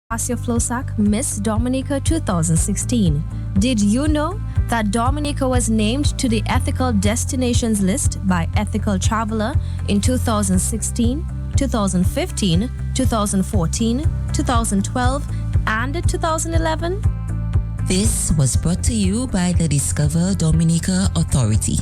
Asia Flosac Miss Dominica 2016. Did you know that Dominica was named to the Ethical Destinations list by Ethical Traveler in 2016, 2015, 2014, 2012, and 2011? This was brought to you by the Discover Dominica Authority.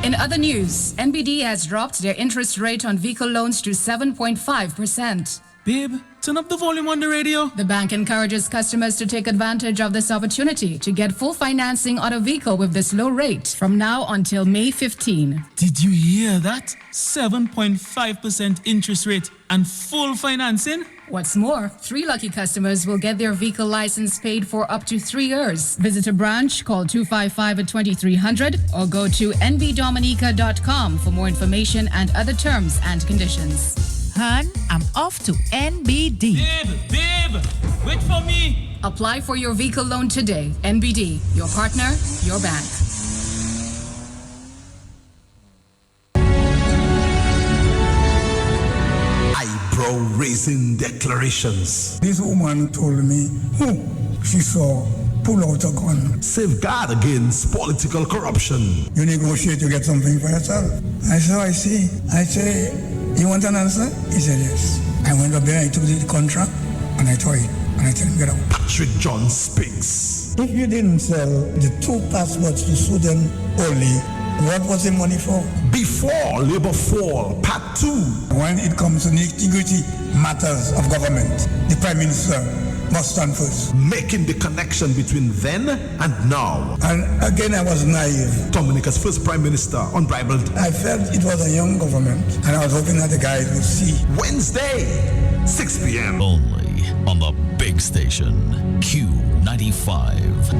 In other news, NBD has dropped their interest rate on vehicle loans to 7.5%. Babe, turn up the volume on the radio. The bank encourages customers to take advantage of this opportunity to get full financing on a vehicle with this low rate from now until May 15. Did you hear that? 7.5% interest rate and full financing? What's more, 3 lucky customers will get their vehicle license paid for up to 3 years. Visit a branch, call 255-2300 or go to nbdominica.com for more information and other terms and conditions. Hun, I'm off to NBD. Babe, wait for me. Apply for your vehicle loan today. NBD, your partner, your bank. Eyebrow-raising declarations. This woman told me who she saw pull out a gun. Safeguard against political corruption. You negotiate to get something for yourself. I said, I see. I say, you want an answer? He said, yes. I went up there, I took the contract, and I tore it. And I told him, get out. Patrick John speaks. If you didn't sell the 2 passports to Sudan only, what was the money for? Before Labour Fall, Part 2. When it comes to the integrity matters of government, the Prime Minister must stand first. Making the connection between then and now. And again, I was naive. Dominica's first Prime Minister, unrivaled. I felt it was a young government, and I was hoping that the guys would see. Wednesday, 6 p.m. Only on the big station, Q95.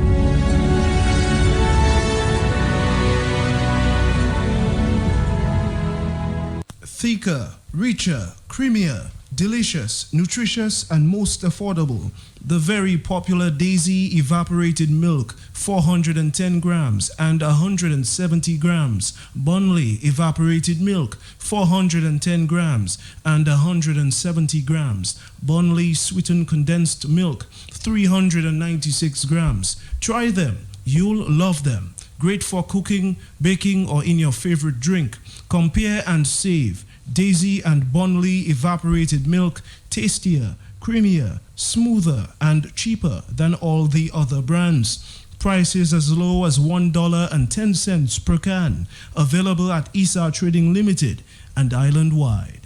Thicker, richer, creamier, delicious, nutritious, and most affordable. The very popular Daisy Evaporated Milk, 410 grams and 170 grams. Bunley Evaporated Milk, 410 grams and 170 grams. Bunley Sweetened Condensed Milk, 396 grams. Try them. You'll love them. Great for cooking, baking, or in your favorite drink. Compare and save. Daisy and Bunley Evaporated Milk, tastier, creamier, smoother, and cheaper than all the other brands. Prices as low as $1.10 per can. Available at Isa Trading Limited and island-wide.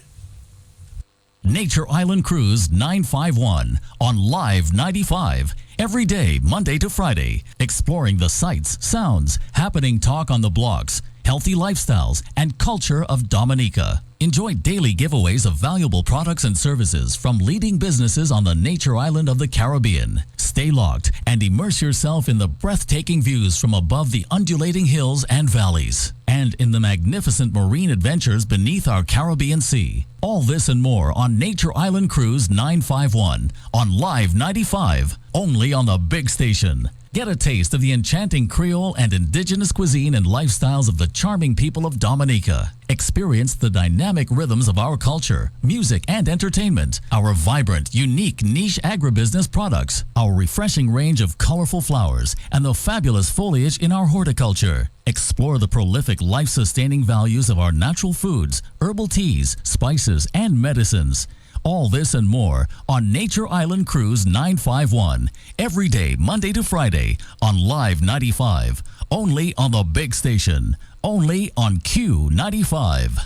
Nature Island Cruise 951 on Live 95. Every day, Monday to Friday. Exploring the sights, sounds, happening talk on the blocks, healthy lifestyles, and culture of Dominica. Enjoy daily giveaways of valuable products and services from leading businesses on the Nature Island of the Caribbean. Stay locked and immerse yourself in the breathtaking views from above the undulating hills and valleys, and in the magnificent marine adventures beneath our Caribbean Sea. All this and more on Nature Island Cruise 951 on Live 95, only on the big station. Get a taste of the enchanting Creole and indigenous cuisine and lifestyles of the charming people of Dominica. Experience the dynamic rhythms of our culture, music, and entertainment, our vibrant, unique niche agribusiness products, our refreshing range of colorful flowers, and the fabulous foliage in our horticulture. Explore the prolific life-sustaining values of our natural foods, herbal teas, spices, and medicines. All this and more on Nature Island Cruise 951. Every day, Monday to Friday on Live 95. Only on the big station. Only on Q95.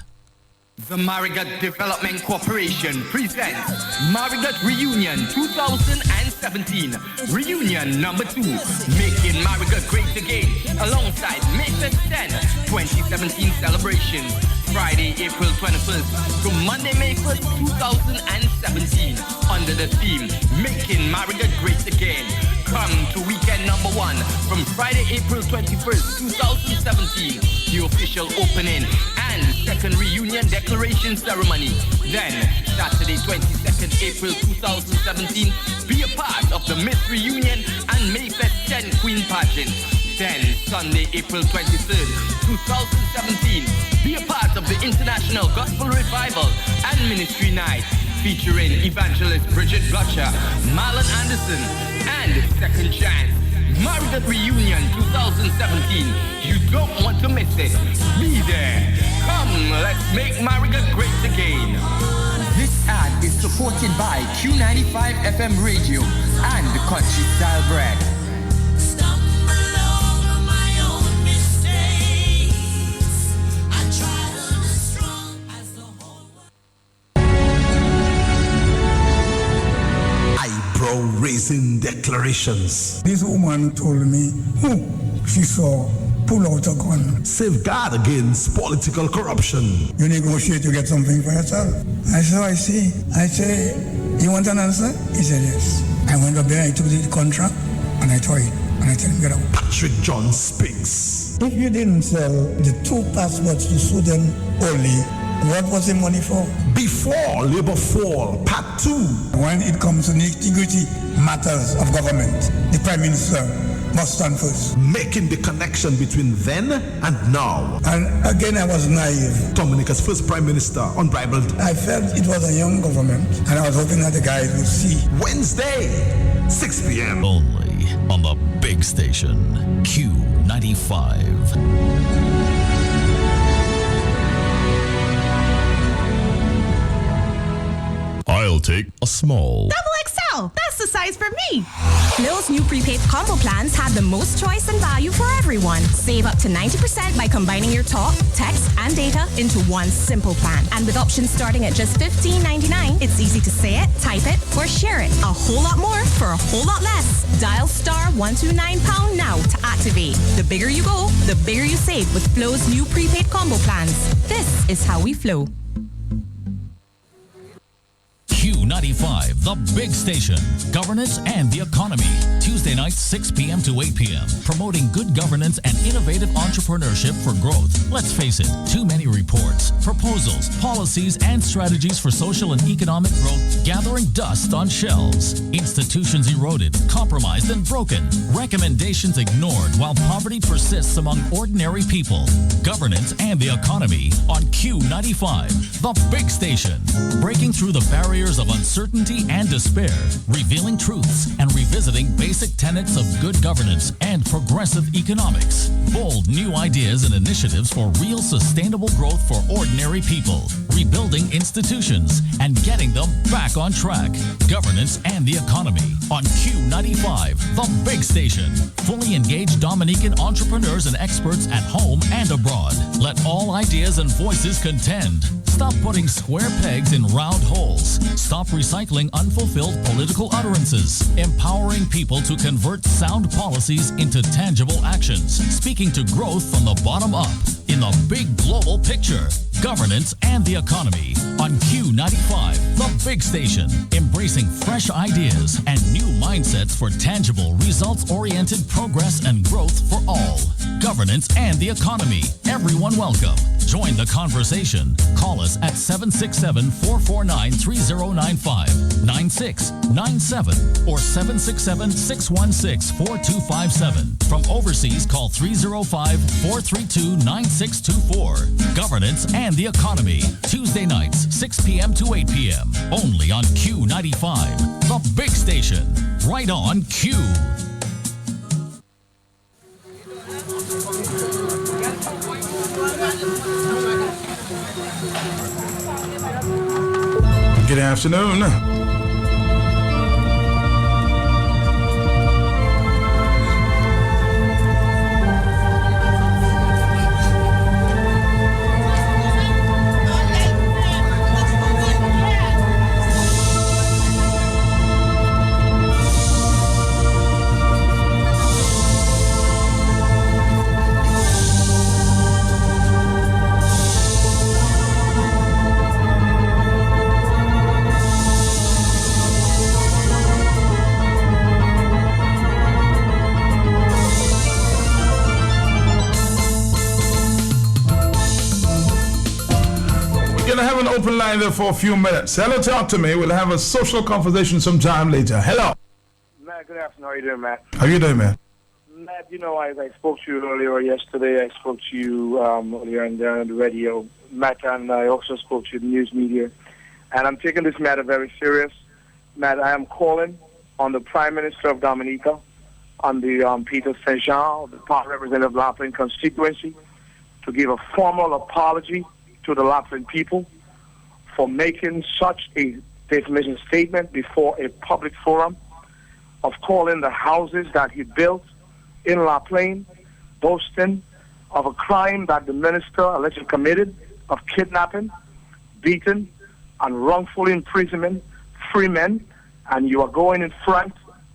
The Marigot Development Corporation presents Marigot Reunion 2017. Reunion number 2. Making Marigot great again. Alongside May 10, 2017 celebration. Friday, April 21st to Monday, May 1st, 2017. Under the theme, Making Marigot Great Again. Come to weekend number 1 from Friday, April 21st, 2017. The official opening and second reunion declaration ceremony. Then, Saturday, 22nd April 2017, be a part of the Miss Reunion and Mayfest 10 Queen Pageant. 10, Sunday, April 23rd, 2017. Be a part of the International Gospel Revival and Ministry Night, featuring Evangelist Bridget Gotcha, Marlon Anderson, and Second Chance. Marigot Reunion 2017. You don't want to miss it. Be there. Come, let's make Marigot great again. This ad is supported by Q95 FM Radio and the Country Style Bread. Raising declarations. This woman told me who she saw pull out a gun. Safeguard against political corruption. You negotiate, you get something for yourself. I said, I see. I say, you want an answer? He said, yes. I went up there, I took the contract, and I tore it. And I tell him, get out. Patrick John speaks. If you didn't sell the 2 passports to Sudan only, what was the money for? Before Labour Fall, Part 2. When it comes to nitty-gritty matters of government, the Prime Minister must stand first. Making the connection between then and now. And again, I was naive. Dominica's first Prime Minister, unbridled. I felt it was a young government, and I was hoping that the guys would see. Wednesday, 6 p.m. Only on the big station, Q95. I'll take a small. XXL, that's the size for me. Flow's new prepaid combo plans have the most choice and value for everyone. Save up to 90% by combining your talk, text, and data into one simple plan. And with options starting at just $15.99, it's easy to say it, type it, or share it. A whole lot more for a whole lot less. Dial *129# now to activate. The bigger you go, the bigger you save with Flow's new prepaid combo plans. This is how we flow. Q95, the big station, governance and the economy. Tuesday nights, 6 p.m. to 8 p.m. Promoting good governance and innovative entrepreneurship for growth. Let's face it, too many reports, proposals, policies, and strategies for social and economic growth gathering dust on shelves. Institutions eroded, compromised, and broken. Recommendations ignored while poverty persists among ordinary people. Governance and the economy on Q95, the big station. Breaking through the barriers of uncertainty and despair, revealing truths and revisiting basic tenets of good governance and progressive economics. Bold new ideas and initiatives for real sustainable growth for ordinary people. Rebuilding institutions and getting them back on track. Governance and the economy on Q95, the big station. Fully engaged Dominican entrepreneurs and experts at home and abroad. Let all ideas and voices contend. Stop putting square pegs in round holes. Stop recycling unfulfilled political utterances. Empowering people to convert sound policies into tangible actions. Speaking to growth from the bottom up in the big global picture. Governance and the economy on Q95, the big station. Embracing fresh ideas and new mindsets for tangible, results-oriented progress and growth for all. Governance and the economy. Everyone welcome. Join the conversation. Call us at 767-449-3095, 9697, or 767-616-4257. From overseas, call 305-432-9624. Governance and the economy. Tuesday nights, 6 p.m. to 8 p.m. Only on Q95, the big station. Right on Q. Good afternoon. Open line there for a few minutes. Hello, talk to me. We'll have a social conversation sometime later. Hello. Matt, good afternoon. How you doing, Matt? How you doing, man? Matt, you know, I spoke to you earlier yesterday. I spoke to you earlier on the radio, Matt, and I also spoke to the news media. And I'm taking this matter very serious. Matt, I am calling on the Prime Minister of Dominica, on the Peter St. Jean, the Party Representative of La Plaine constituency, to give a formal apology to the La Plaine people for making such a defamation statement before a public forum, of calling the houses that he built in La Plaine, boasting of a crime that the minister allegedly committed of kidnapping, beating, and wrongfully imprisonment free men, and you are going in front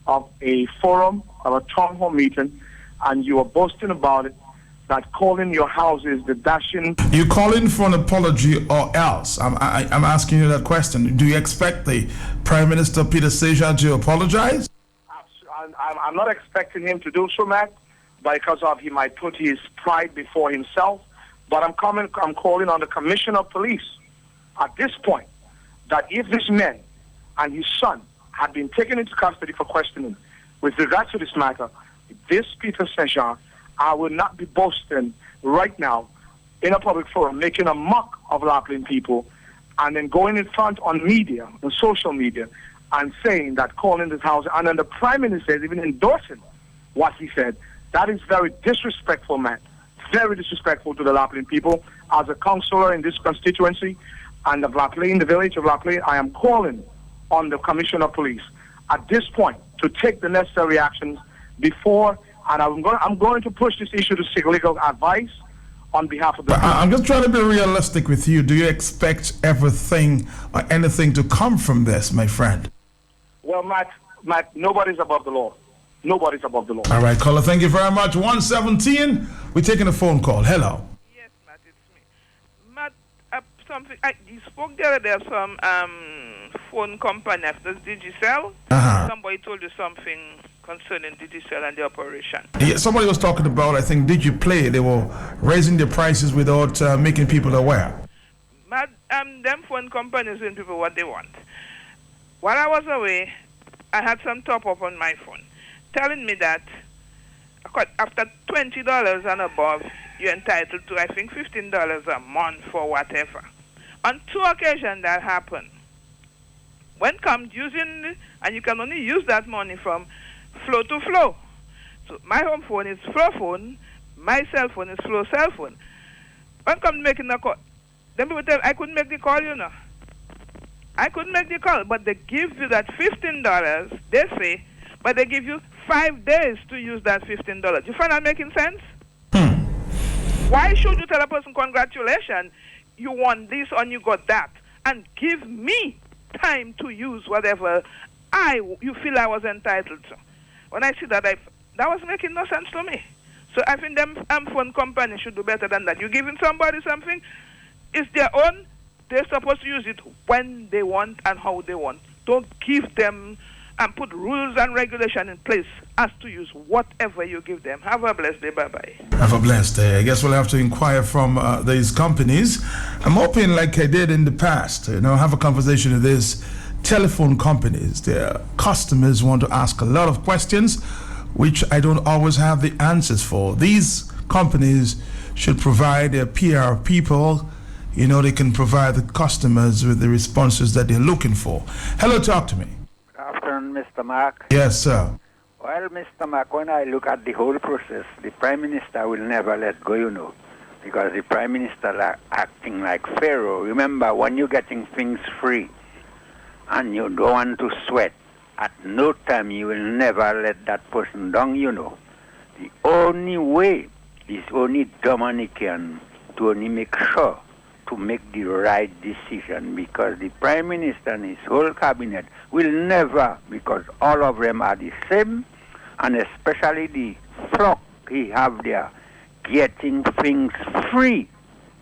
of a forum, of a town hall meeting, and you are boasting about it, that calling your houses the dashing... You calling for an apology or else? I'm asking you that question. Do you expect the Prime Minister Peter St. Jean to apologize? I'm not expecting him to do so, Matt, because he might put his pride before himself. But I'm calling on the Commissioner of Police at this point that if this man and his son had been taken into custody for questioning with regard to this matter, this Peter St. Jean, I will not be boasting right now in a public forum, making a mock of La Plaine people, and then going in front on media, on social media, and saying that calling this house, and then the Prime Minister is even endorsing what he said. That is very disrespectful, man. Very disrespectful to the La Plaine people. As a councillor in this constituency and of La Plaine, the village of La Plaine, I am calling on the Commissioner of Police at this point to take the necessary actions before, and I'm going to push this issue to seek legal advice on behalf of the people. I'm just trying to be realistic with you. Do you expect everything or anything to come from this, my friend? Well, Matt, nobody's above the law. Nobody's above the law. All right, caller, thank you very much. 117, we're taking a phone call. Hello. Yes, Matt, it's me. Matt, you spoke the other day of some phone company, that's Digicel. Somebody told you something concerning Digicel and the operation. Yeah, somebody was talking about, I think, DigiPlay. They were raising their prices without making people aware. Matt, them phone companies doing people what they want. While I was away, I had some top-up on my phone, telling me that after $20 and above, you're entitled to, I think, $15 a month for whatever. On 2 occasions that happened. When comes using, and you can only use that money from flow to flow. So my home phone is flow phone, my cell phone is flow cell phone. When comes making a call, then people tell I couldn't make the call, you know. I couldn't make the call, but they give you that $15, they say, but they give you 5 days to use that $15. You find that making sense? Why should you tell a person, congratulations, you won this and you got that, and give me time to use whatever you feel I was entitled to? When I see that, that was making no sense to me. So I think them phone companies should do better than that. You're giving somebody something, it's their own. They're supposed to use it when they want and how they want. Don't give them and put rules and regulation in place as to use whatever you give them. Have a blessed day. Bye-bye. Have a blessed day. I guess we'll have to inquire from these companies. I'm hoping, like I did in the past, have a conversation with these telephone companies. Their customers want to ask a lot of questions, which I don't always have the answers for. These companies should provide their PR people. They can provide the customers with the responses that they're looking for. Hello, talk to me. Good afternoon, Mr. Mark. Yes, sir. Well, Mr. Mark, when I look at the whole process, the Prime Minister will never let go, because the Prime Minister acting like Pharaoh. Remember, when you're getting things free and you don't want to sweat, at no time you will never let that person down, The only way is only Dominican to only make sure to make the right decision, because the Prime Minister and his whole cabinet will never, because all of them are the same, and especially the flock he have there, getting things free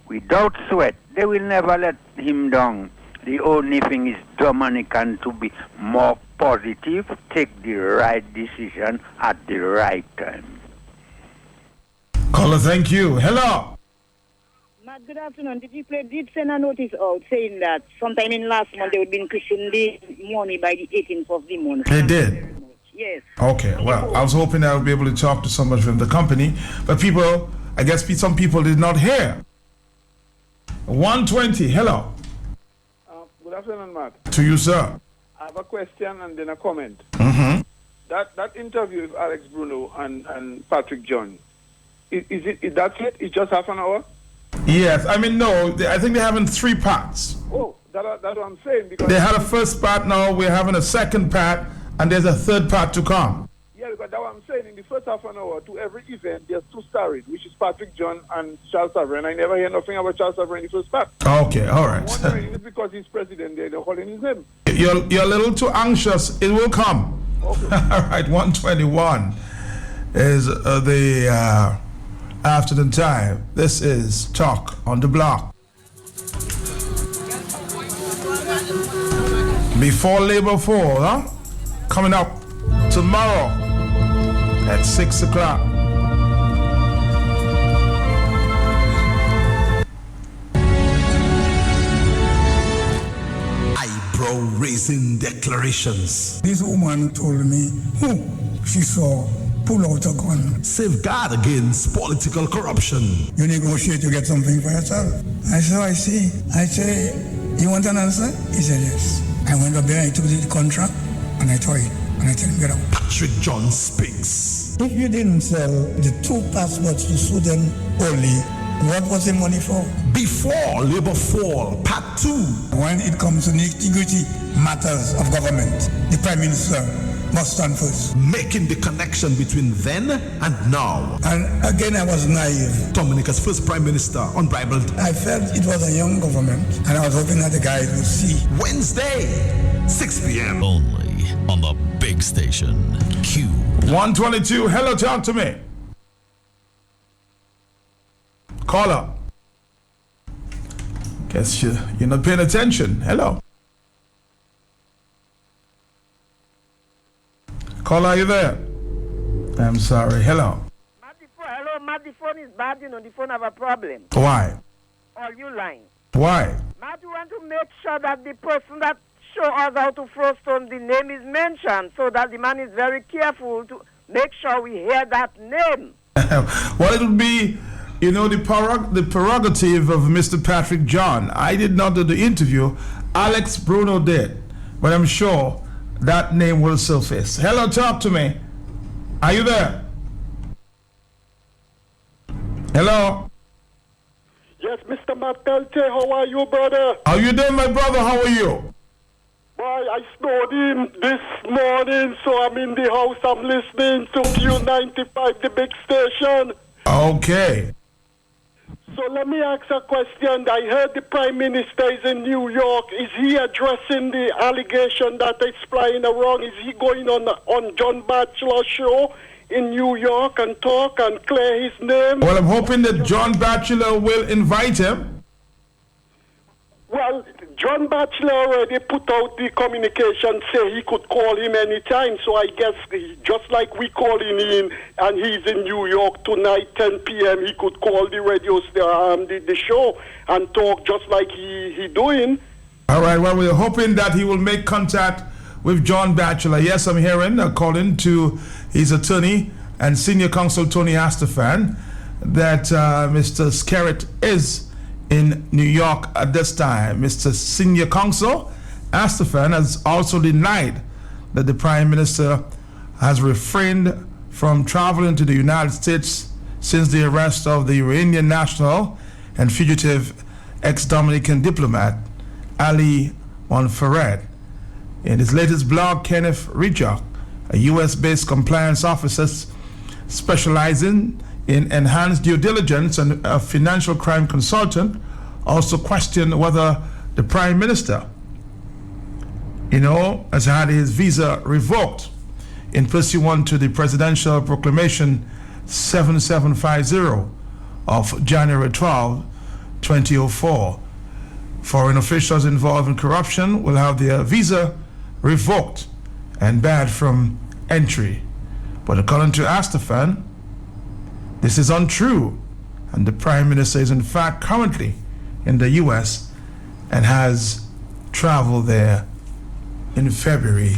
without sweat. They will never let him down. The only thing is Dominican to be more positive, take the right decision at the right time. Caller, thank you. Hello. Matt, good afternoon. Did send a notice out saying that sometime in last month they would be increasing the money by the 18th of the month? They did. Yes. Okay, well, I was hoping I would be able to talk to somebody from the company, but people, I guess some people did not hear. 120, hello. Good afternoon, Matt. To you, sir. I have a question and then a comment. Mm-hmm. That interview with Alex Bruno and Patrick John, is that's it? It's just half an hour? Yes, I mean, no, I think they're having 3 parts. Oh, that's what I'm saying. Because They had a first part, now we're having a second part, and there's a third part to come. Yeah, because that's what I'm saying. In the first half an hour, to every event, there's 2 starring, which is Patrick John and Charles Sovereign. I never hear nothing about Charles Sovereign in the first part. Okay, all right. I'm wondering, is it because he's president, they're holding his name? You're a little too anxious. It will come. Okay. All right, 121 is the afternoon time. This is Talk on the Block. Before Labor 4, huh? Coming up tomorrow at 6 o'clock. Eyebrow-raising declarations. This woman told me who she saw pull out a gun. Safeguard against political corruption. You negotiate to get something for yourself. I said, I see. I say, you want an answer? He said, yes. I went up there, I took the contract, and I tore it. And I tell him, get out. Patrick John speaks. If you didn't sell the 2 passports to Sudan only, what was the money for? Before Labor Fall, Part 2. When it comes to the integrity matters of government, the Prime Minister must stand first. Making the connection between then and now. And again, I was naive. Dominica's first Prime Minister, unrivaled. I felt it was a young government, and I was hoping that the guys would see. Wednesday, 6 p.m. Only on the big station, Q. 122, hello, talk to me. Caller. Guess you're not paying attention. Hello. Caller, are you there? I'm sorry. Hello. Hello, Matt, the phone is bad, the phone have a problem. Why? All you lying. Why? Matt, you want to make sure that the person that show us how to throw stone, the name is mentioned, so that the man is very careful to make sure we hear that name. Well, it would be, the prerogative of Mr. Patrick John. I did not do the interview. Alex Bruno did. But I'm sure that name will surface. Hello, talk to me. Are you there? Hello? Yes, Mr. Matelche, how are you, brother? How you doing, my brother? How are you? Boy, I snowed in this morning, so I'm in the house. I'm listening to Q95, the big station. Okay. So let me ask a question. I heard the Prime Minister is in New York. Is he addressing the allegation that is flying around? Is he going on John Batchelor's show in New York and talk and clear his name? Well, I'm hoping that John Batchelor will invite him. Well, John Batchelor already put out the communication, say he could call him anytime. So I guess just like we call him in and he's in New York tonight, 10 p.m., he could call the radio the show and talk just like he doing. All right, well, we're hoping that he will make contact with John Batchelor. Yes, I'm hearing, according to his attorney and senior counsel Tony Astafan, that Mr. Skerritt is in New York at this time. Mr. Senior Counsel Astafan has also denied that the Prime Minister has refrained from traveling to the United States since the arrest of the Iranian national and fugitive ex-Dominican diplomat Ali Monfared. In his latest blog, Kenneth Rijak, a U.S.-based compliance officer specializing in enhanced due diligence and a financial crime consultant, also questioned whether the Prime Minister, has had his visa revoked in pursuant to the Presidential Proclamation 7750 of January 12, 2004. Foreign officials involved in corruption will have their visa revoked and barred from entry. But according to Astafan, this is untrue, and the Prime Minister is in fact currently in the U.S. and has traveled there in February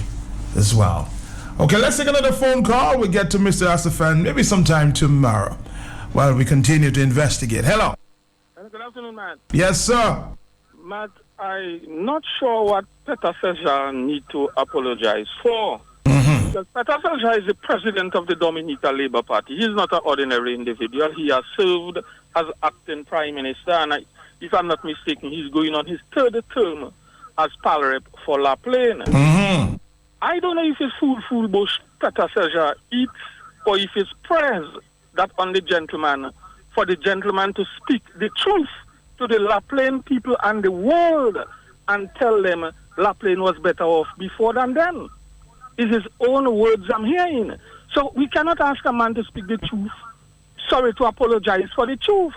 as well. Okay, let's take another phone call. We'll get to Mr. Asafan maybe sometime tomorrow while we continue to investigate. Hello. Good afternoon, Matt. Yes, sir. Matt, I'm not sure what Peter Seja need to apologize for. Because Peter Seja is the president of the Dominica Labour Party. He's not an ordinary individual. He has served as acting prime minister, and if I'm not mistaken, he's going on his third term as pal rep for La Plaine. I don't know if it's full bush Peter Seja eats or if it's prayers that on the gentleman, for the gentleman to speak the truth to the La Plaine people and the world and tell them La Plaine was better off before than then. It's his own words I'm hearing. So we cannot ask a man to speak the truth. Sorry, to apologize for the truth.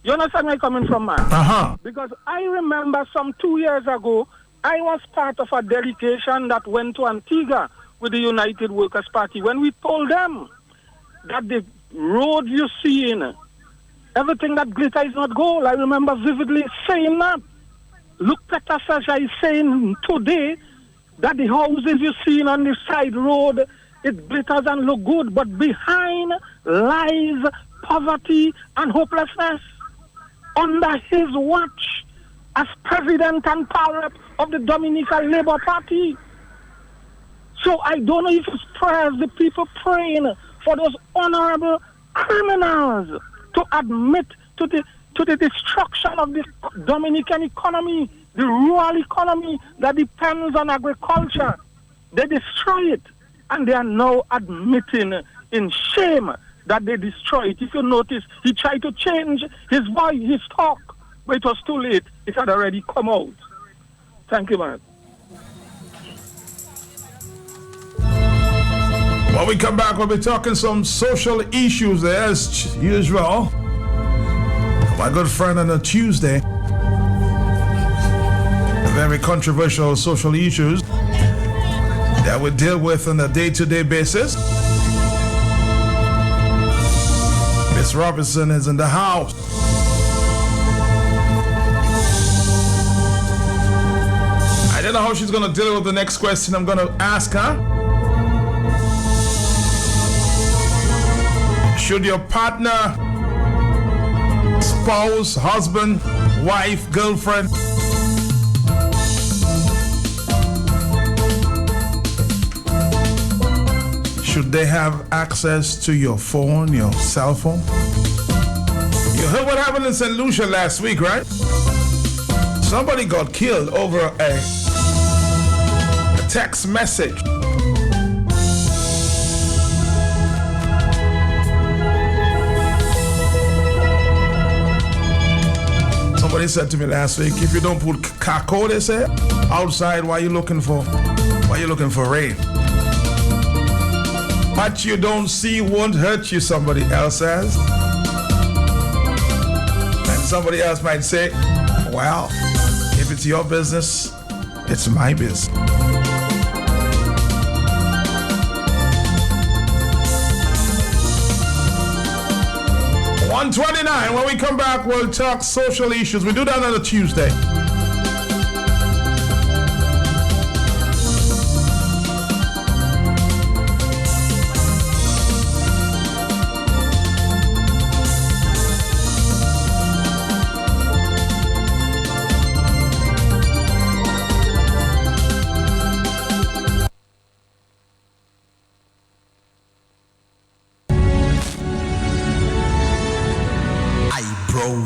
You understand where I'm coming from, man? Because I remember some 2 years ago, I was part of a delegation that went to Antigua with the United Workers' Party when we told them that the road you're seeing, everything that glitter is not gold. I remember vividly saying that. Look, Peter Seja is saying today that the houses you're seeing on the side road, it glitters and look good, but behind lies poverty and hopelessness. Under his watch, as president and power of the Dominica Labour Party. So I don't know if it's prayers, the people praying for those honorable criminals to admit to the destruction of the Dominican economy, the rural economy that depends on agriculture. They destroy it, and they are now admitting in shame that they destroy it. If you notice, he tried to change his voice, his talk, but it was too late. It had already come out. Thank you, man. When we come back, we'll be talking some social issues there, as usual. My good friend on a Tuesday. Very controversial social issues that we deal with on a day-to-day basis. Miss Robinson is in the house. I don't know how she's going to deal with the next question I'm going to ask her. Should your partner, spouse, husband, wife, girlfriend, should they have access to your phone, your cell phone? You heard what happened in St. Lucia last week, right? Somebody got killed over a text message. Somebody said to me last week, if you don't put kako, they say, outside, why you looking for rain? What you don't see won't hurt you, somebody else says. And somebody else might say, well, if it's your business, it's my business. 1:29. When we come back, we'll talk social issues. We do that on a Tuesday.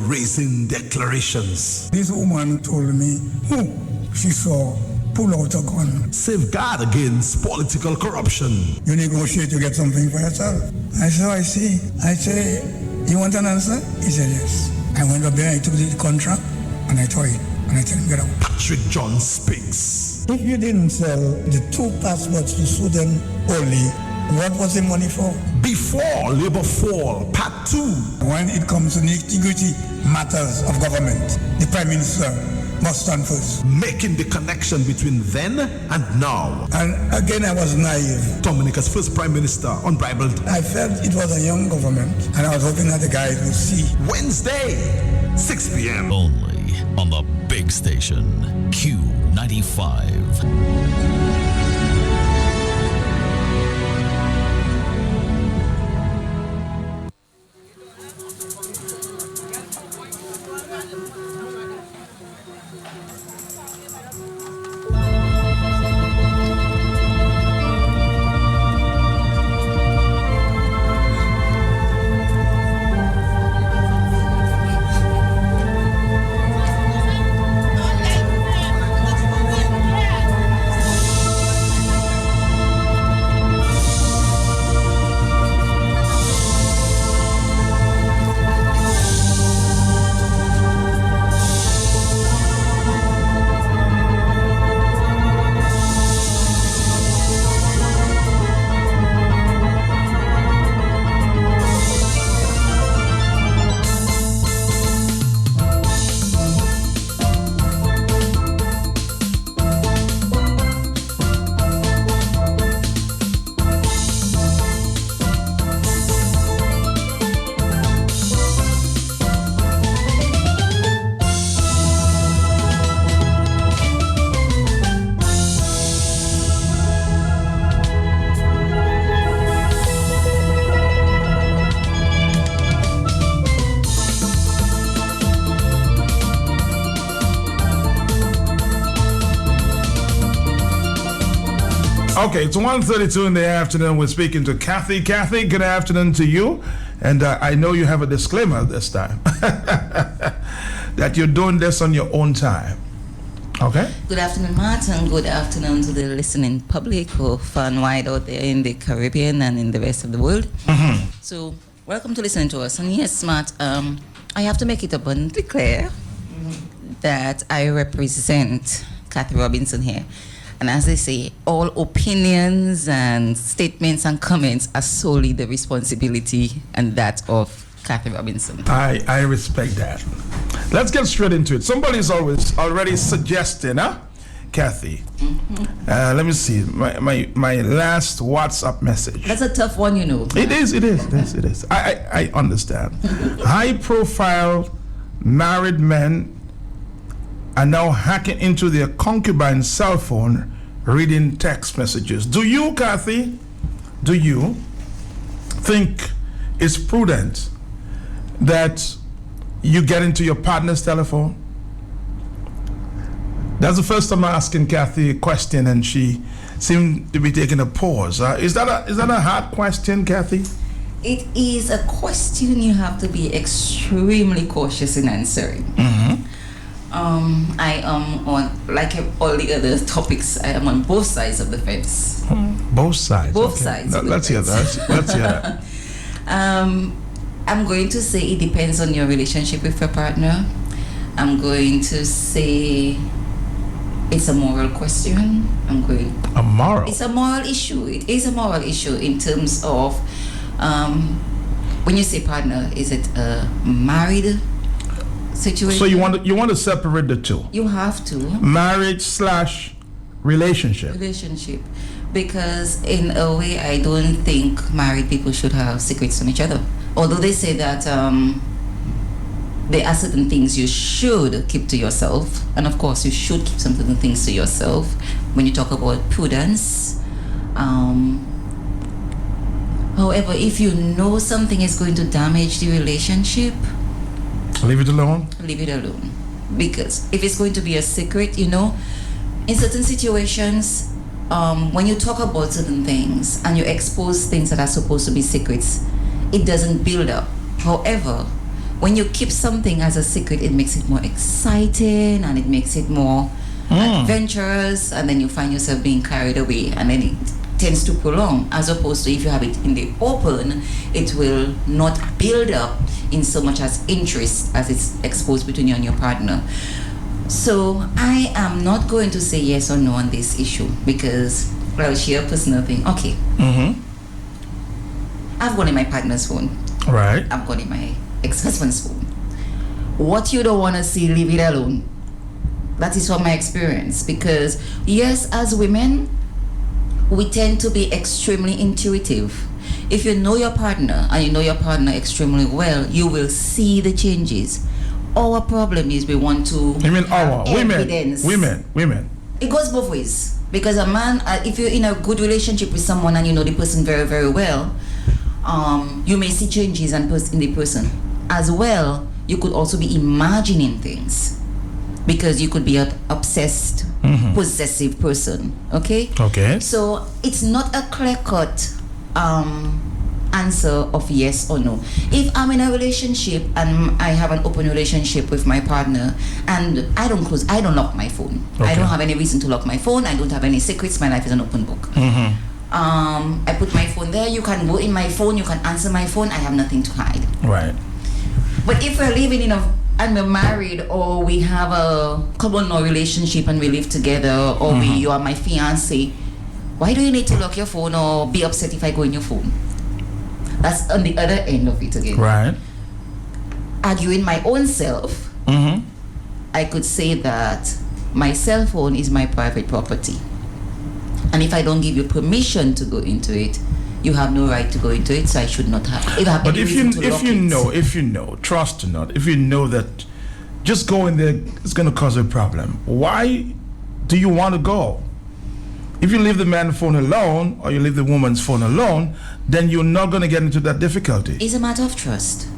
Raising declarations. This woman told me who she saw pull out a gun. Safeguard against political corruption. You negotiate to get something for yourself. I said, I see. I say, you want an answer? He said, yes. I went up there, I took the contract, and I tore it. And I told him, get out. Patrick John speaks. If you didn't sell the 2 passports to Sudan only, what was the money for? Before Labour Fall, Part 2. When it comes to nitty-gritty matters of government, the Prime Minister must stand first. Making the connection between then and now. And again, I was naive. Dominica's first Prime Minister, unbridled. I felt it was a young government, and I was hoping that the guys would see. Wednesday, 6 p.m. Only on the big station, Q95. Okay, it's 1:32 in the afternoon. We're speaking to Kathy. Kathy, good afternoon to you. And I know you have a disclaimer this time that you're doing this on your own time. Okay? Good afternoon, Martin. Good afternoon to the listening public who far and wide out there in the Caribbean and in the rest of the world. Mm-hmm. So, welcome to listening to us. And yes, Matt, I have to make it abundantly clear that I represent Kathy Robinson here. And as they say, all opinions and statements and comments are solely the responsibility and that of Kathy Robinson. I respect that. Let's get straight into it. Somebody's already suggesting, Kathy. Mm-hmm. Let me see. My last WhatsApp message. That's a tough one, you know. It is. I understand. High profile married men are now hacking into their concubine's cell phone, reading text messages. Do you, Kathy, think it's prudent that you get into your partner's telephone? That's the first time I'm asking Kathy a question, and she seemed to be taking a pause. Is that a hard question, Kathy? It is a question you have to be extremely cautious in answering. Mm-hmm. I am on, like all the other topics, I am on both sides of the fence. Both sides? Both sides. Let's hear that. Let's hear that. I'm going to say it depends on your relationship with your partner. I'm going to say it's a moral question. A moral? It's a moral issue. It is a moral issue in terms of when you say partner, is it a married situation? So you want to separate the two? You have to. Marriage/relationship. Relationship. Because in a way, I don't think married people should have secrets from each other. Although they say that there are certain things you should keep to yourself. And of course, you should keep some certain things to yourself. When you talk about prudence. However, if you know something is going to damage the relationship, leave it alone? Leave it alone. Because if it's going to be a secret, in certain situations, when you talk about certain things and you expose things that are supposed to be secrets, it doesn't build up. However, when you keep something as a secret, it makes it more exciting and it makes it more adventurous, and then you find yourself being carried away, and then it tends to prolong, as opposed to if you have it in the open, it will not build up in so much as interest as it's exposed between you and your partner. So I am not going to say yes or no on this issue because, well, share a personal thing. Okay. Mm-hmm. I've gone in my partner's phone. Right. I've gone in my ex-husband's phone. What you don't want to see, leave it alone. That is from my experience. Because yes, as women, we tend to be extremely intuitive. If you know your partner and you know your partner extremely well, you will see the changes. Our problem is we want to. You mean our evidence. Women. It goes both ways. Because a man, if you're in a good relationship with someone and you know the person very, very well, you may see changes in the person. As well, you could also be imagining things. Because you could be an obsessed, possessive person. Okay? Okay. So it's not a clear-cut answer of yes or no. If I'm in a relationship and I have an open relationship with my partner and I don't lock my phone. Okay. I don't have any reason to lock my phone. I don't have any secrets. My life is an open book. Mm-hmm. I put my phone there. You can go in my phone. You can answer my phone. I have nothing to hide. Right. But if we're living and we're married, or we have a common law relationship and we live together, or you are my fiance, why do you need to lock your phone or be upset if I go in your phone? That's on the other end of it again. Right. Arguing my own self, I could say that my cell phone is my private property. And if I don't give you permission to go into it, you have no right to go into it, so I should not have. But if you know, trust or not, if you know that just going there is going to cause a problem, why do you want to go? If you leave the man's phone alone or you leave the woman's phone alone, then you're not going to get into that difficulty. It's a matter of trust.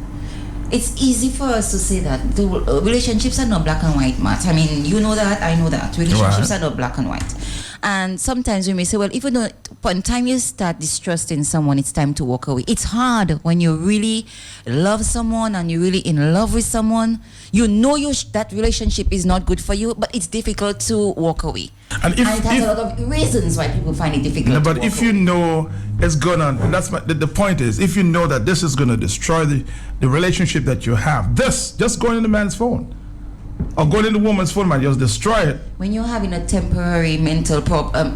It's easy for us to say that the relationships are not black and white, Matt. I mean, you know that, I know that. Relationships are not black and white. And sometimes we may say, well, even though by the time you start distrusting someone, it's time to walk away. It's hard when you really love someone and you're really in love with someone. You know that relationship is not good for you, but it's difficult to walk away. And it has a lot of reasons why people find it difficult. But if you know it's gonna, and that's the point is, if you know that this is gonna destroy the relationship that you have, just going in the man's phone or going in the woman's phone might just destroy it. When you're having a temporary mental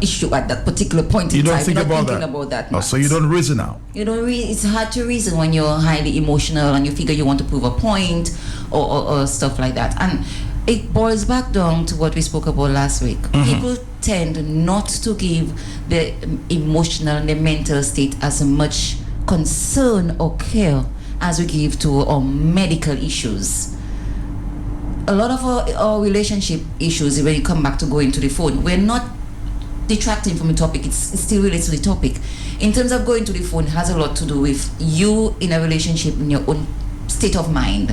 issue at that particular point in time, you're not thinking about that. Oh, so you don't reason out. You don't. It's hard to reason when you're highly emotional and you figure you want to prove a point or stuff like that. And it boils back down to what we spoke about last week. People tend not to give the emotional and the mental state as much concern or care as we give to our medical issues. A lot of our relationship issues, when you come back to going to the phone, we're not detracting from the topic. It still relates to the topic. In terms of going to the phone, it has a lot to do with you in a relationship, in your own state of mind.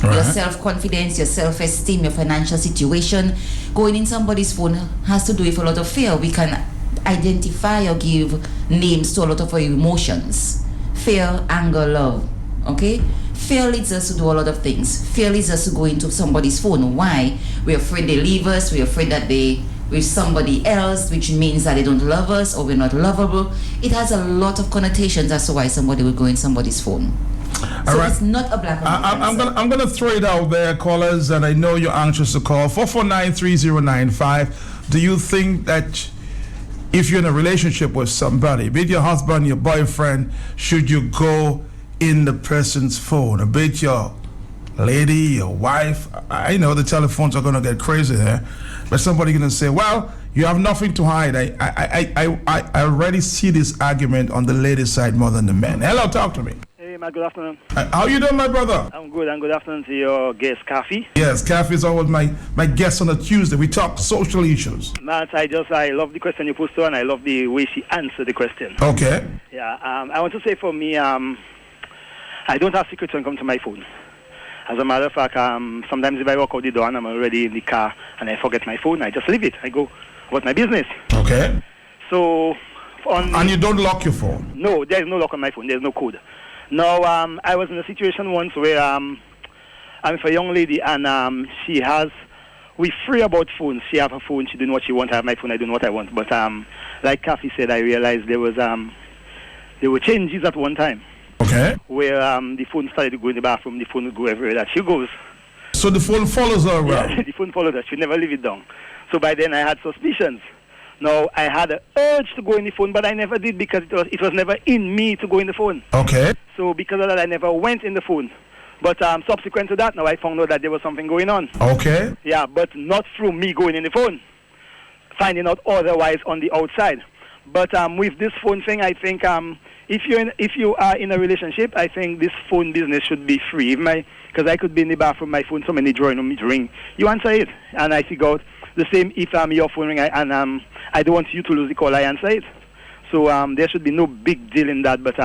Right. Your self-confidence, your self-esteem, your financial situation. Going in somebody's phone has to do with a lot of fear. We can identify or give names to a lot of our emotions. Fear, anger, love. Okay? Fear leads us to do a lot of things. Fear leads us to go into somebody's phone. Why? We're afraid they leave us. We're afraid that they with somebody else, which means that they don't love us or we're not lovable. It has a lot of connotations as to why somebody would go in somebody's phone. So right. It's not a black and white. I'm gonna throw it out there, callers, and I know you're anxious to call 449-3095. Do you think that if you're in a relationship with somebody, be it your husband, your boyfriend, should you go in the person's phone? Be it your lady, your wife? I know the telephones are gonna get crazy there, but somebody gonna say, well, you have nothing to hide. I already see this argument on the ladies' side more than the men. Hello, talk to me. Good afternoon. How you doing, my brother? I'm good, and good afternoon to your guest, Kathy. Yes, Kathy is always my guest on a Tuesday. We talk social issues. Matt, I love the question you posed to her, and I love the way she answered the question. Okay. Yeah, I want to say for me, I don't have secrets when it comes to my phone. As a matter of fact, sometimes if I walk out the door and I'm already in the car and I forget my phone, I just leave it. I go about my business. Okay. So, and you don't lock your phone? No, there's no lock on my phone. There's no code. Now, I was in a situation once where I'm with a young lady and we're free about phones. She have her phone, she doing what she wants. I have my phone, I doing what I want. But like Kathy said, I realized there were changes at one time. Okay. Where the phone started to go in the bathroom, the phone would go everywhere that she goes. So the phone follows her around? Yeah, the phone follows her. She never leave it down. So by then I had suspicions. Now, I had an urge to go in the phone, but I never did because it was never in me to go in the phone. Okay. So because of that, I never went in the phone. But subsequent to that, now I found out that there was something going on. Okay. Yeah, but not through me going in the phone. Finding out otherwise on the outside. But with this phone thing, I think if you are in a relationship, I think this phone business should be free. Because I could be in the bathroom, my phone, somebody drawing on me to ring. You answer it, and I figure out the same if your phone ring and I don't want you to lose the call, I answer it. So there should be no big deal in that. But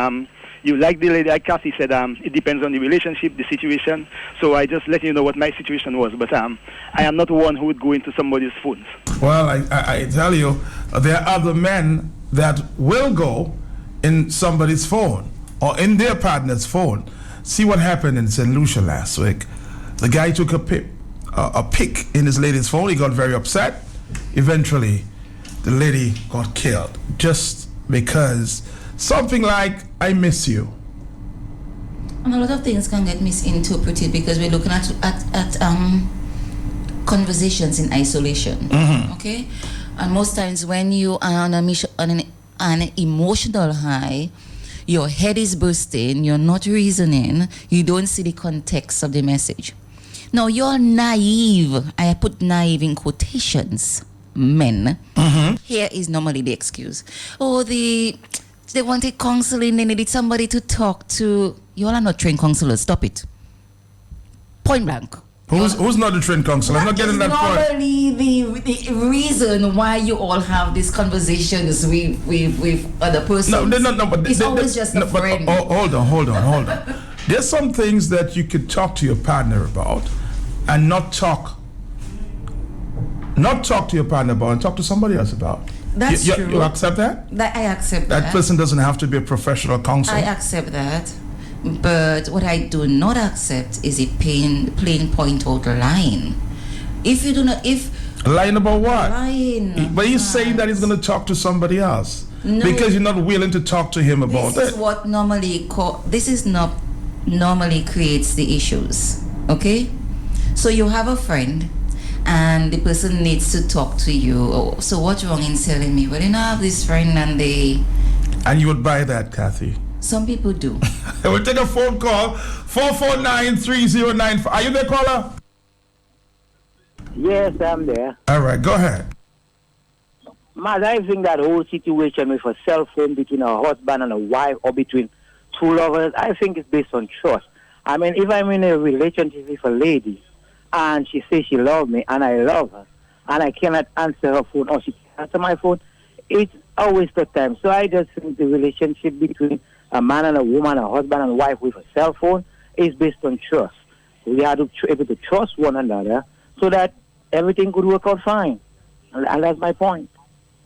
you like the lady, like Kathy said, it depends on the relationship, the situation. So I just let you know what my situation was. But I am not one who would go into somebody's phones. Well, I tell you, there are other men that will go in somebody's phone or in their partner's phone. See what happened in St. Lucia last week. The guy took a pic in his lady's phone. He got very upset. Eventually, the lady got killed just because something like, I miss you. And a lot of things can get misinterpreted because we're looking at conversations in isolation. Mm-hmm. Okay? And most times when you are on an emotional high, your head is bursting, you're not reasoning, you don't see the context of the message. Now, you're naive. I put naive in quotations. Men. Mm-hmm. Here is normally the excuse. Oh, they wanted counseling, they needed somebody to talk to. You all are not trained counselors. Stop it. Point blank. Who's not a trained counselor? I'm not getting that point. Normally the reason why you all have these conversations with other persons. No, but it's always just a friend. Hold on. There's some things that you could talk to your partner about and not talk to your partner about and talk to somebody else about. That's true. You accept that? I accept that. That person doesn't have to be a professional counselor. I accept that. But what I do not accept is a plain point out line. If you do not, lying about what? Lying. But he's saying that he's going to talk to somebody else. No. Because you're not willing to talk to him about This is it. what normally creates the issues. Okay? So you have a friend and the person needs to talk to you. Oh, so what's wrong in telling me? Well, you know, I have this friend and they... And you would buy that, Kathy? Some people do. We'll take a phone call. 449-3094. Are you there, caller? Yes, I'm there. All right, go ahead. Matt, I think that whole situation with a cell phone between a husband and a wife or between two lovers, I think it's based on trust. I mean, if I'm in a relationship with a lady and she says she loves me and I love her and I cannot answer her phone or she can't answer my phone, it's a waste of time. So I just think the relationship between a man and a woman, a husband and a wife with a cell phone is based on trust. We have to be able to trust one another so that everything could work out fine. And that's my point.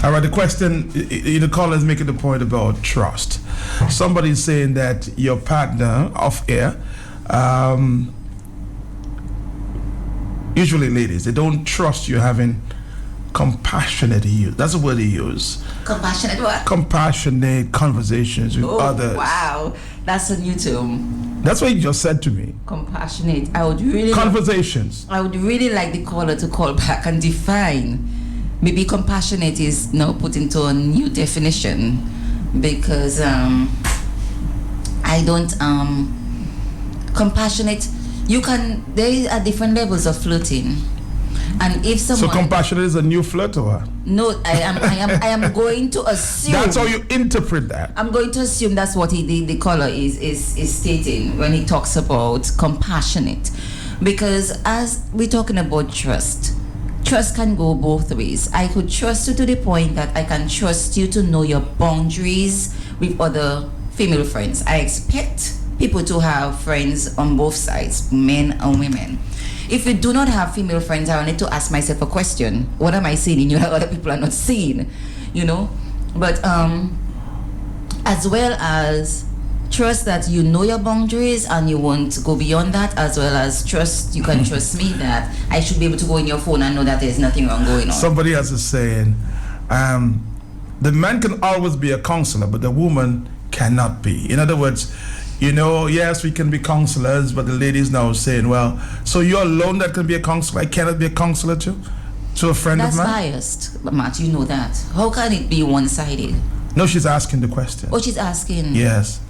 All right, the question, the caller is making the point about trust. Somebody's saying that your partner off air, usually ladies, they don't trust you having compassionate use. That's the word they use. Compassionate what? Compassionate conversations with others. Wow, that's a new term. That's what you just said to me. Compassionate. I would really conversations. I would really like the caller to call back and define. Maybe compassionate is now put into a new definition because I don't compassionate. You can. There are different levels of flirting. And if someone... So compassionate is a new flirt or what? No, I am going to assume... That's how you interpret that. I'm going to assume that's what the caller is stating when he talks about compassionate. Because as we're talking about trust can go both ways. I could trust you to the point that I can trust you to know your boundaries with other female friends. I expect people to have friends on both sides, men and women. If you do not have female friends, I need to ask myself a question. What am I seeing in you that other people are not seeing? You know? But as well as trust that you know your boundaries and you won't go beyond that, as well as trust, you can trust me that I should be able to go in your phone and know that there's nothing wrong going on. Somebody else is saying, the man can always be a counselor, but the woman cannot be. In other words, you know, yes, we can be counselors, but the lady is now saying, well, so you're alone that can be a counselor? I cannot be a counselor to a friend of mine? That's biased, Matt, you know that. How can it be one-sided? No, she's asking the question. Oh, she's asking? Yes.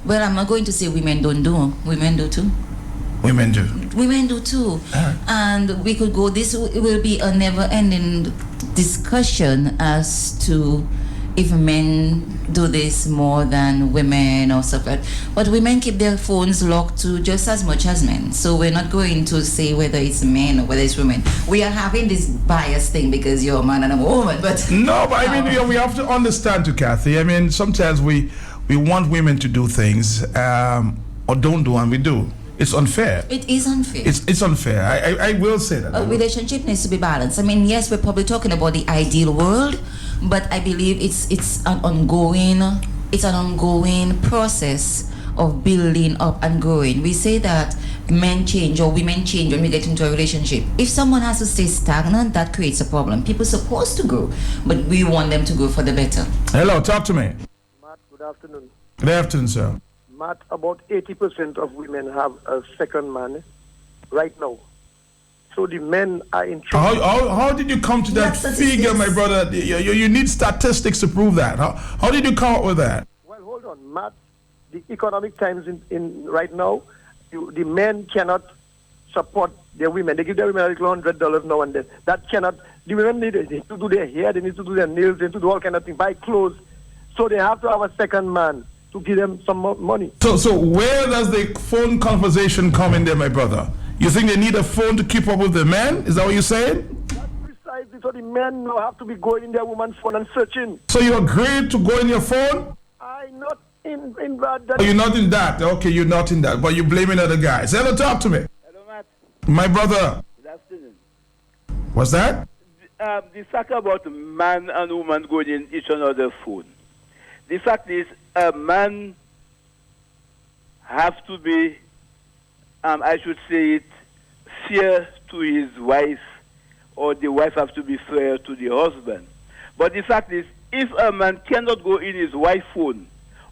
Well, I'm not going to say women don't do. Women do too. Women do. Women do too. And we could go, this will be a never-ending discussion as to if men do this more than women or stuff like that. But women keep their phones locked too just as much as men. So we're not going to say whether it's men or whether it's women. We are having this bias thing because you're a man and I'm a woman. But no, but I mean, we have to understand too, Kathy. I mean, sometimes we want women to do things or don't do, and we do. It's unfair. It is unfair. It's unfair. I will say that. A relationship needs to be balanced. I mean, yes, we're probably talking about the ideal world, but I believe it's an ongoing process of building up and growing. We say that men change or women change when we get into a relationship. If someone has to stay stagnant, that creates a problem. People are supposed to grow, but we want them to grow for the better. Hello, talk to me. Matt, good afternoon. Good afternoon, sir. Matt, about 80% of women have a second man right now. So the men are in trouble. How did you come to that figure, my brother? You need statistics to prove that. How did you come up with that? Well, hold on, Matt. The economic times in right now, the men cannot support their women. They give their women $100 now and then. That cannot. The women need to do their hair, they need to do their nails, they need to do all kind of things, buy clothes. So they have to have a second man to give them some more money. So where does the phone conversation come in there, my brother? You think they need a phone to keep up with the men? Is that what you're saying? That's precisely. So the men now have to be going in their woman's phone and searching. So you agreed to go in your phone? I'm not in that. Oh, you're not in that. Okay, you're not in that. But you're blaming other guys. Hello, talk to me. Hello, Matt. My brother. Good afternoon. What's that? the fact about man and woman going in each other's phone. The fact is, a man have to be, I should say it, fair to his wife, or the wife have to be fair to the husband. But the fact is, if a man cannot go in his wife's phone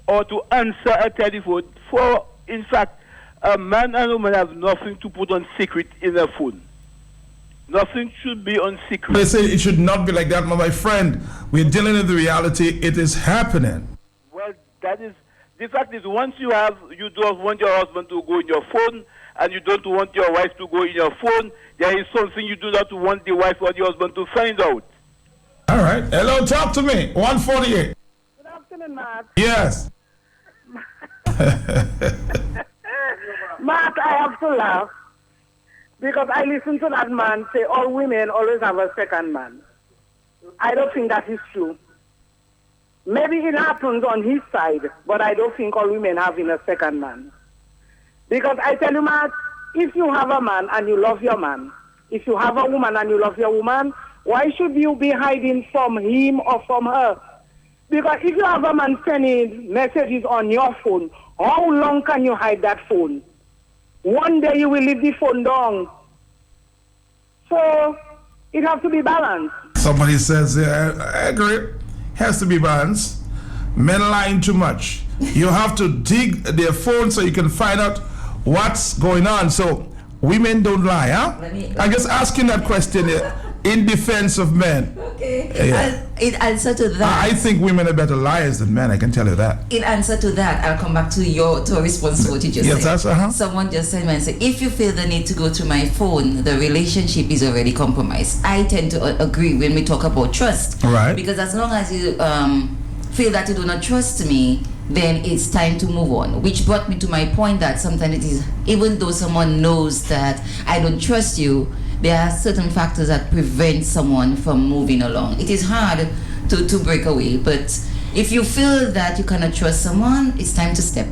or to answer a telephone, in fact, a man and a woman have nothing to put on secret in their phone. Nothing should be on secret. They say it should not be like that, my friend. We're dealing with the reality. It is happening. Well, that is, the fact is, once you don't want your husband to go in your phone, and you don't want your wife to go in your phone, there is something you do not want the wife or the husband to find out. All right. Hello, talk to me. 148. Good afternoon, Matt. Yes. Matt, I have to laugh because I listen to that man say all women always have a second man. I don't think that is true. Maybe it happens on his side, but I don't think all women having a second man. Because I tell you, Matt, if you have a man and you love your man, if you have a woman and you love your woman, why should you be hiding from him or from her? Because if you have a man sending messages on your phone, how long can you hide that phone? One day you will leave the phone down. So it has to be balanced. Somebody says, yeah, I agree. Has to be balanced. Men lying too much. You have to dig their phone so you can find out what's going on. So women don't lie, huh? I'm just asking that question in defense of men. Okay. Yeah. In answer to that, I think women are better liars than men. I can tell you that. in answer to that, I'll come back to a response to what you just Yes, said. that's Someone just said, man, say, if you feel the need to go to my phone, the relationship is already compromised. I tend to agree when we talk about trust. Right. Because as long as you feel that you do not trust me, then it's time to move on. Which brought me to my point that sometimes it is, even though someone knows that I don't trust you, there are certain factors that prevent someone from moving along. It is hard to break away, but if you feel that you cannot trust someone, it's time to step.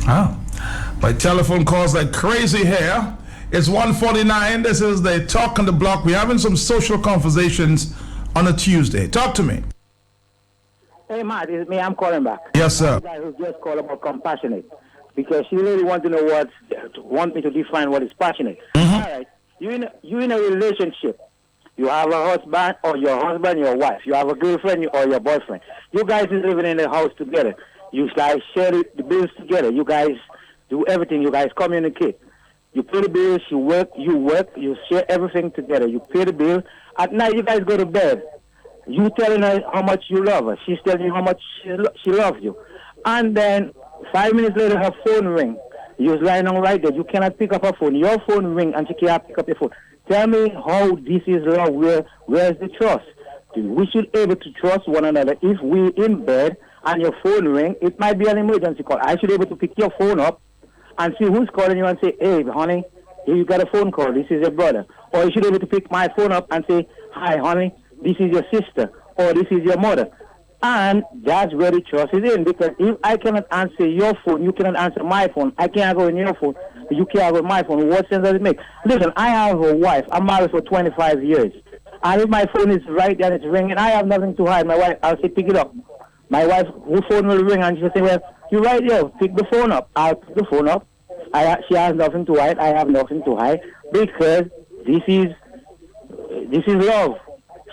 My telephone calls like crazy here. It's 1:49. This is the Talk on the Block. We're having some social conversations on a Tuesday. Talk to me. Hey, Matt, it's me. I'm calling back. Yes, sir. The guy who just called about compassionate, because she really want to know want me to define what is passionate. All right, you in a relationship. You have a husband or your husband, your wife. You have a girlfriend or your boyfriend. You guys is living in the house together. You guys share the bills together. You guys do everything. You guys communicate. You pay the bills. You work. You share everything together. You pay the bill. At night, you guys go to bed. You telling her how much you love her. She's telling you how much she loves you. And then 5 minutes later, her phone ring. You're lying down right there. You cannot pick up her phone. Your phone ring and she can't pick up your phone. Tell me how this is love. Where's the trust? We should be able to trust one another. If we in bed and your phone ring, it might be an emergency call. I should be able to pick your phone up and see who's calling you and say, hey, honey, here you got a phone call. This is your brother. Or you should be able to pick my phone up and say, hi, honey, this is your sister. Or this is your mother. And that's where the trust is in. Because if I cannot answer your phone, you cannot answer my phone. I can't go in your phone. You can't go in my phone. What sense does it make? Listen, I have a wife. I'm married for 25 years. And if my phone is right there and it's ringing, I have nothing to hide. My wife, I'll say, pick it up. My wife, her phone will ring and she'll say, well, you're right there. Pick the phone up. I'll pick the phone up. She has nothing to hide. I have nothing to hide. Because this is love.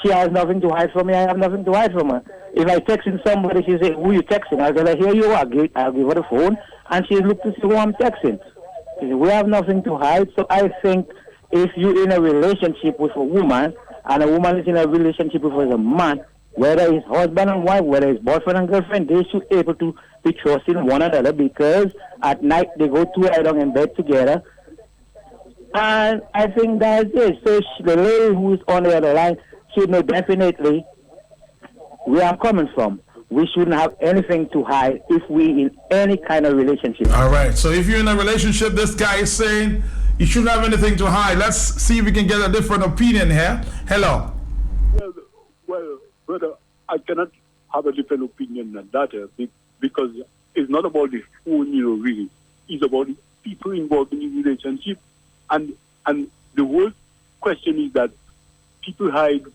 She has nothing to hide from me. I have nothing to hide from her. If I texting somebody, she say, who you texting? I'll tell her, here you are. I'll give her the phone. And she'll look to see who I'm texting. We have nothing to hide. So I think if you're in a relationship with a woman, and a woman is in a relationship with a man, whether it's husband and wife, whether it's boyfriend and girlfriend, they should be able to be trusting one another, because at night they go to lie down in bed together. And I think that's it. So the lady who's on the other line should know definitely where I'm coming from. We shouldn't have anything to hide if we in any kind of relationship. All right. So if you're in a relationship, this guy is saying you shouldn't have anything to hide. Let's see if we can get a different opinion here. Hello. Well, brother, I cannot have a different opinion than that because it's not about the phone, really. It's about the people involved in the relationship. And the whole question is that people hide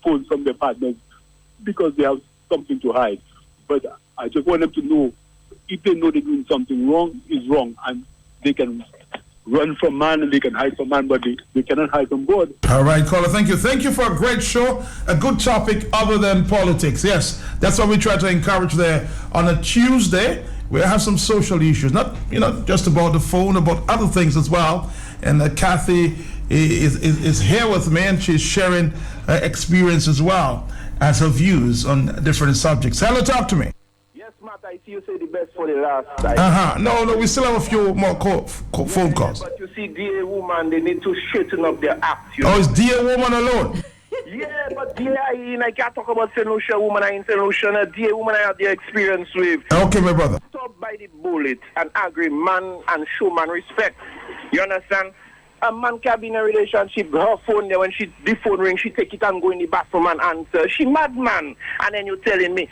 phones from their partners because they have something to hide. But I just want them to know, if they know they're doing something wrong, is wrong, and they can run from man and they can hide from man, but they cannot hide from God. All right, caller, thank you. Thank you for a great show, a good topic other than politics. Yes, that's what we try to encourage there on a Tuesday. We have some social issues, not just about the phone, about other things as well. And Kathy is here with me, and she's sharing her experience as well as her views on different subjects. Hello, talk to me. Yes, Matt, I see you say the best for the last time. No, we still have a few more phone calls. But you see, DA woman, they need to straighten up their act. It's DA woman alone? Yeah, but DA, I can't talk about St. Lucia woman in St. Lucia. DA woman I have the experience with. Okay, my brother. Stop by the bullet and angry man and show man respect. You understand? A man can be in a relationship, her phone there, when the phone rings, she take it and go in the bathroom and answer. She mad, man. And then you're telling me,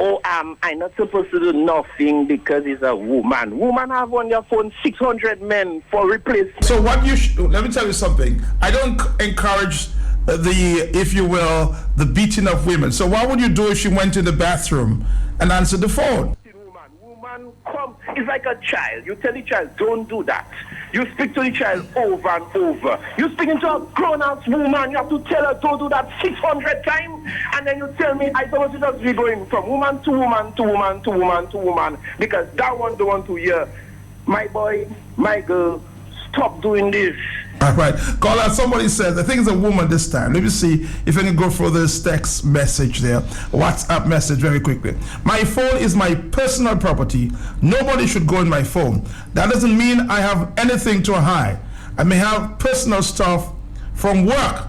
I'm not supposed to do nothing because it's a woman. Woman have on their phone 600 men for replacement. So what let me tell you something. I don't encourage if you will, the beating of women. So what would you do if she went to the bathroom and answered the phone? Woman, come. It's like a child. You tell the child, don't do that. You speak to the child over and over. You speaking to a grown-ass woman, you have to tell her, don't do that 600 times, and then you tell me, I supposed to just be going from woman to woman to woman to woman to woman, because that one don't want to hear, my boy, my girl, stop doing this. All right. Caller, somebody says, I think it's a woman this time. Let me see if I can go for this text message there. WhatsApp message very quickly. My phone is my personal property. Nobody should go in my phone. That doesn't mean I have anything to hide. I may have personal stuff from work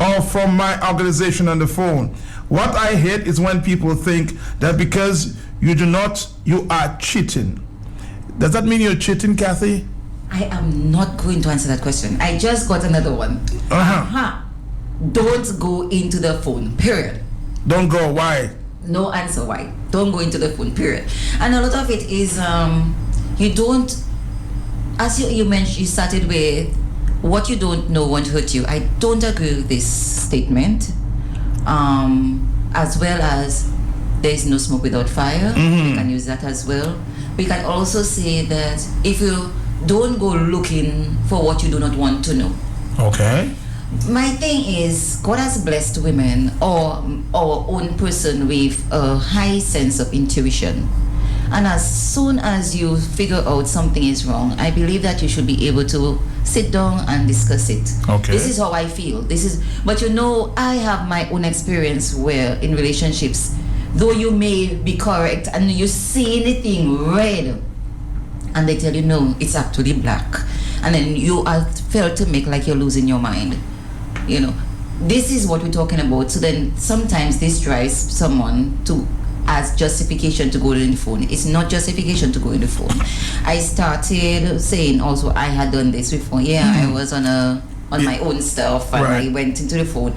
or from my organization on the phone. What I hate is when people think that because you are cheating. Does that mean you're cheating, Kathy? I am not going to answer that question. I just got another one. Don't go into the phone, period. Don't go, why? No answer, why? Don't go into the phone, period. And a lot of it is, you don't, as you mentioned, you started with, what you don't know won't hurt you. I don't agree with this statement. As well as, there is no smoke without fire. You can use that as well. We can also say that if you don't go looking for what you do not want to know. Okay. My thing is, God has blessed women or our own person with a high sense of intuition. And as soon as you figure out something is wrong, I believe that you should be able to sit down and discuss it. Okay. This is how I feel. But I have my own experience where in relationships, though you may be correct and you see anything red, and they tell you, no, it's actually black. And then you are felt to make like you're losing your mind. This is what we're talking about. So then sometimes this drives someone as justification to go in the phone. It's not justification to go in the phone. I started saying also I had done this before. I was on my own stuff and I went into the phone.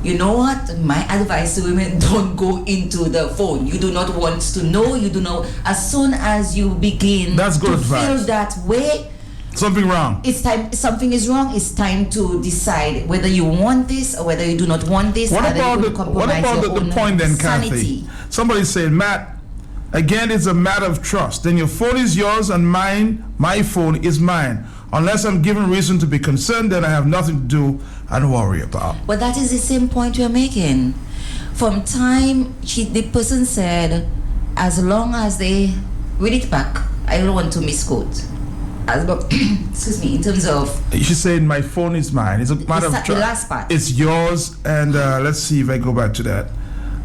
You know what? My advice to women, don't go into the phone. You do not want to know. You do know. As soon as you begin to feel that way, something wrong. It's time. Something is wrong. It's time to decide whether you want this or whether you do not want this. What about the point then, Kathy? Somebody said, Matt, again, it's a matter of trust. Then your phone is yours and my phone is mine. Unless I'm given reason to be concerned, then I have nothing to do and worry about. But that is the same point you're making. From time, the person said, as long as they read it back, I don't want to misquote. Excuse me, in terms of... She said, my phone is mine. It's a matter of trust. The last part. It's yours, and let's see if I go back to that.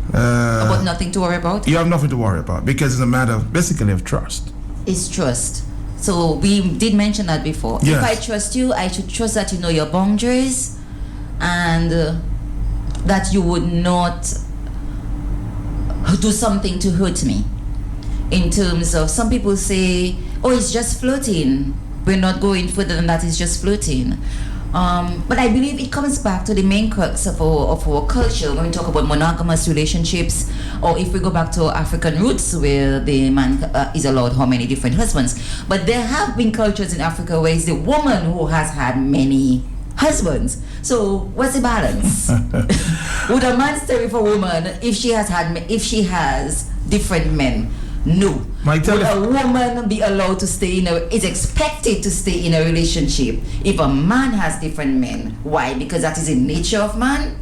About nothing to worry about? You have nothing to worry about, because it's a matter basically of trust. It's trust. So we did mention that before. Yes. If I trust you, I should trust that you know your boundaries and that you would not do something to hurt me. In terms of, some people say, oh, it's just flirting. We're not going further than that, it's just flirting. But I believe it comes back to the main crux of our culture when we talk about monogamous relationships, or if we go back to our African roots where the man is allowed how many different husbands. But there have been cultures in Africa where it's the woman who has had many husbands. So what's the balance? Would a man stay with a woman if she has different men? No. Would a woman be allowed to stay is expected to stay in a relationship if a man has different men? Why? Because that is the nature of man?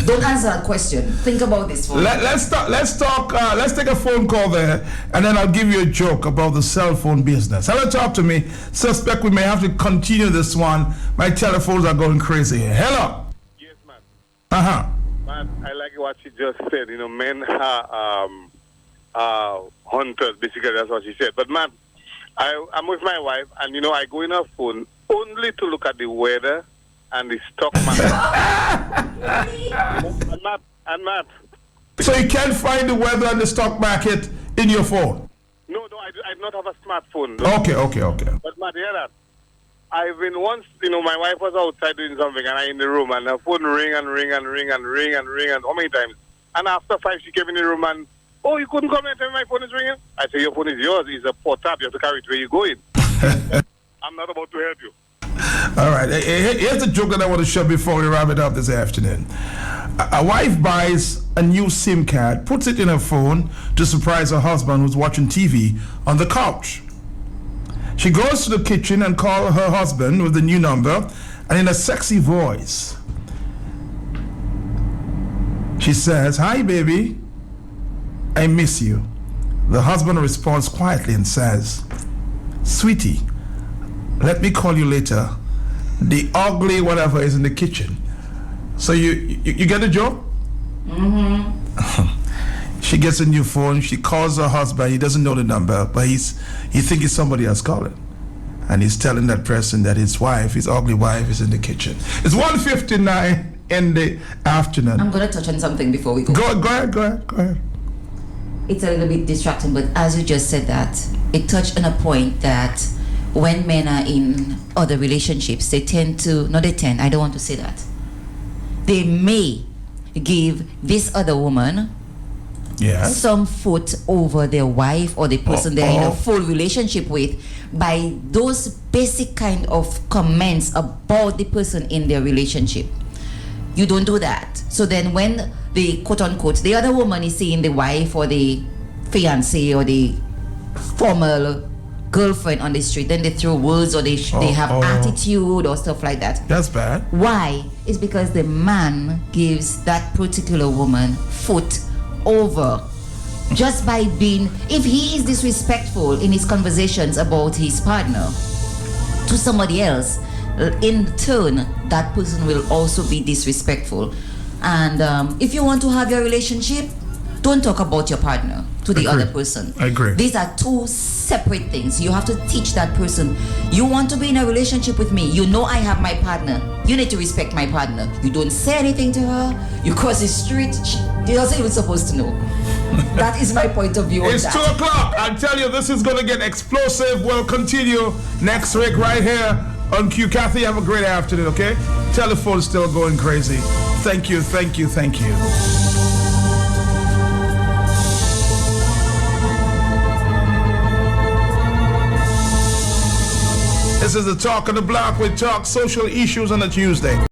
Don't answer that question. Think about this for Let's take a phone call there, and then I'll give you a joke about the cell phone business. Hello, talk to me. Suspect we may have to continue this one. My telephones are going crazy here. Hello. Yes, man. Man, I like what she just said. Men are hunters, basically. That's what she said. But man, I'm with my wife, and I go in her phone only to look at the weather and the stock market. and Matt. So you can't find the weather and the stock market in your phone? No, I do not have a smartphone. Okay. But Matt, hear that. I've been once, my wife was outside doing something, and I in the room, and her phone ring and how many times? And after 5, she came in the room and, oh, you couldn't come and tell me my phone is ringing? I say, your phone is yours. It's a port tab. You have to carry it where you're going. I'm not about to help you. All right. Here's the joke that I want to share before we wrap it up this afternoon. A wife buys a new SIM card, puts it in her phone to surprise her husband who's watching TV on the couch. She goes to the kitchen and calls her husband with the new number, and in a sexy voice, she says, "Hi, baby. I miss you." The husband responds quietly and says, "Sweetie, let me call you later. The ugly whatever is in the kitchen." So you get the joke? She gets a new phone. She calls her husband. He doesn't know the number, but he thinks it's somebody else calling. And he's telling that person that his ugly wife, is in the kitchen. It's 1:59 in the afternoon. I'm going to touch on something before we go. Go ahead. It's a little bit distracting, but as you just said that, it touched on a point that when men are in other relationships, I don't want to say that. They may give this other woman some foot over their wife or the person they're in a full relationship with by those basic kind of comments about the person in their relationship. You don't do that. So then when the quote-unquote, the other woman is seeing the wife or the fiancé or the formal girlfriend on the street, then they throw words or they have attitude or stuff like that. That's bad. Why? It's because the man gives that particular woman foot over just by being, if he is disrespectful in his conversations about his partner to somebody else, in turn that person will also be disrespectful. And if you want to have your relationship, don't talk about your partner to the other person. I agree. These are two separate things. You have to teach that person, you want to be in a relationship with me, you know I have my partner, you need to respect my partner. You don't say anything to her, you cross the street, she doesn't even supposed to know. That is my point of view. It's 2 o'clock. I tell you, this is going to get explosive. We'll continue next week right here on Q. Kathy, have a great afternoon, okay? Telephone's still going crazy. Thank you. This is the Talk on the Block. We talk social issues on a Tuesday.